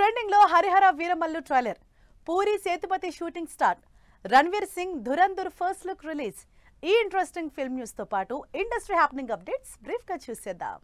Trending లో Harihara Veeramallu trailer, Puri Sethupathi shooting start, Ranveer Singh Dhurandhar first look release. ఈ interesting film news తో పాటు ఇండస్ట్రీ హ్యాపెనింగ్ అప్డేట్స్ బ్రీఫ్ గా చూసేద్దాం.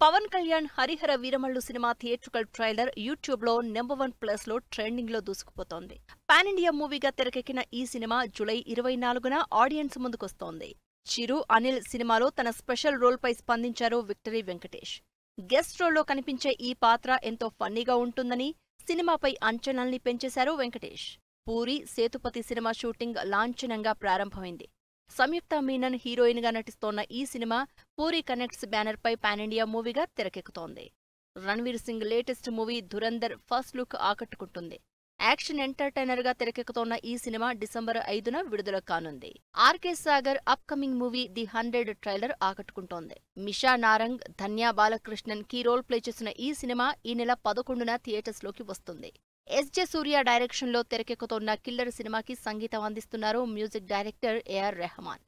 Pawan Kalyan Harihara Veeramallu cinema theatrical trailer YouTube లో నెంబర్ 1 ప్లేస్ లో ట్రెండింగ్ లో దూసుకుపోతోంది. పాన్ ఇండియా మూవీగా తెరకెక్కిన ఈ సినిమా జూలై 24న ఆడియన్స్ ముందుకొస్తోంది. చిరు అనిల్ సినిమాలో తన స్పెషల్ రోల్ పై స్పందించారు విక్టరీ వెంకటేష్. గెస్ట్ రోల్లో కనిపించే ఈ పాత్ర ఎంతో ఫన్నీగా ఉంటుందని సినిమాపై అంచనాల్ని పెంచేశారు వెంకటేష్. పూరి సేతుపతి సినిమా షూటింగ్ లాంఛనంగా ప్రారంభమైంది. సంయుక్త మీనన్ హీరోయిన్ గా నటిస్తోన్న ఈ సినిమా పూరి కనెక్ట్స్ బ్యానర్ పై పాన్ ఇండియా మూవీగా తెరకెక్కుతోంది. Ranveer Singh latest movie Dhurandhar first look ఆకట్టుకుంటుంది. యాక్షన్ ఎంటర్టైనర్ గా తెరకెక్కుతోన్న ఈ సినిమా డిసెంబర్ 5న విడుదల కానుంది. RK Sagar upcoming movie the 100 trailer ఆకట్టుకుంటోంది. Misha Narang, Dhanya Balakrishnan key role play చేసిన ఈ సినిమా ఈ నెల 11న థియేటర్స్ లోకి వస్తుంది. ఎస్జే సూర్య డైరెక్షన్ లో తెరకెక్కుతోన్న కిల్లర్ సినిమాకి సంగీతం అందిస్తున్నారు music director AR Rahman.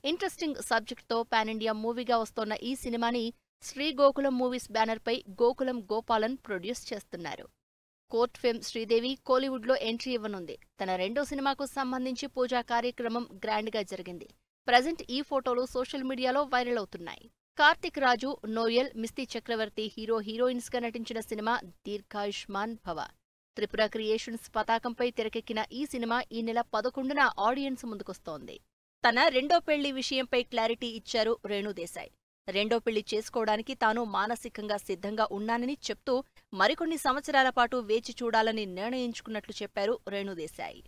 Interesting subject తో పాన్ ఇండియా మూవీగా వస్తోన్న ఈ సినిమాని శ్రీ గోకులం మూవీస్ బ్యానర్ పై గోకులం గోపాలన్ ప్రొడ్యూస్ చేస్తున్నారు. కోర్ట్ ఫేమ్ శ్రీదేవి కోలీవుడ్ లో ఎంట్రీ ఇవ్వనుంది. తన రెండో సినిమాకు సంబంధించి పూజా కార్యక్రమం గ్రాండ్ గా జరిగింది. ప్రజెంట్ ఈ ఫోటోలు సోషల్ మీడియాలో వైరల్ అవుతున్నాయి. కార్తిక్ రాజు, నోయల్, మిస్తి చక్రవర్తి హీరోయిన్స్ గా నటించిన సినిమా దీర్ఘాయుష్మాన్ భవ. త్రిపుర క్రియేషన్స్ పతాకంపై తెరకెక్కిన ఈ సినిమా ఈ నెల 11న ఆడియన్స్ ముందుకొస్తోంది. తన రెండో పెళ్లి విషయంపై క్లారిటీ ఇచ్చారు రేణుదేశాయ్. రెండో పెళ్లి చేసుకోవడానికి తాను మానసికంగా సిద్ధంగా ఉన్నానని చెప్తూ మరికొన్ని సంవత్సరాల పాటు వేచి చూడాలని నిర్ణయించుకున్నట్లు చెప్పారు రేణుదేశాయ్.